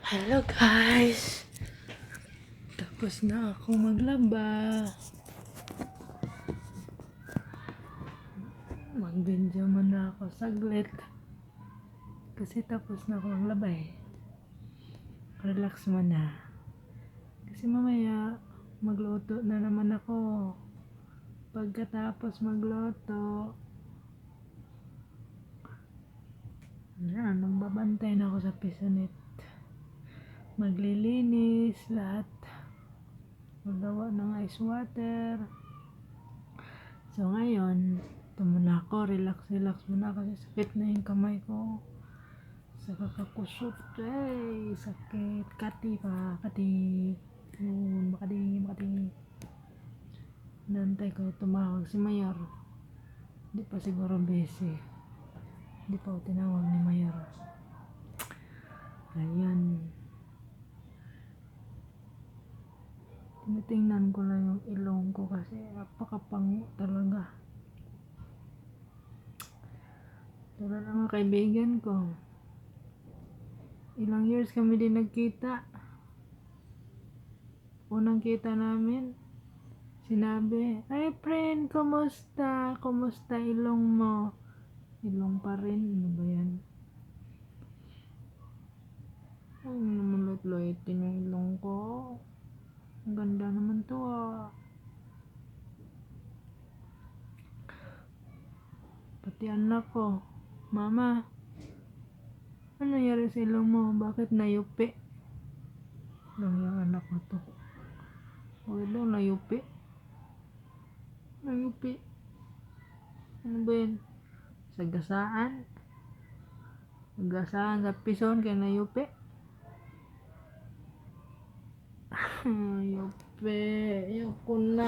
Hello guys! Tapos na ako maglaba. Mag-video muna ako saglit. Kasi tapos na ako maglaba eh. Relax muna. Kasi mamaya magluto na naman ako. Pagkatapos magluto, magbabantay na ako sa pisanit. Maglilinis lahat. Magawa ng ice water. So ngayon, ito muna ako, relax muna kasi sakit na yung kamay ko. Sa kakakusot, sakit. Kati. Yun, makati. Nantay ko tumawag si Mayor. Hindi pa siguro busy. Hindi pa ako tinawag ni Mayor. Ayan. Tinitingnan ko lang yung ilong ko kasi napakapango talaga. Tulad ng mga kaibigan ko. Ilang years kami din nagkita. Unang kita namin, sinabi, "Ay friend, kumusta? Kumusta ilong mo?" Ilong pa rin, ano ba yan? Ay, naman luit-luitin yung ilong ko. Ang ganda naman to ah. Pati anak ko, "Mama, ano nangyari sa ilong mo? Bakit nayupi?" Lang yung anak ko to. Bakit daw nayupi? Nayupi? Ano ba yan? Sagasaan? Sagasaan sa pison kaya nayupi? Ayupi. Ayoko na.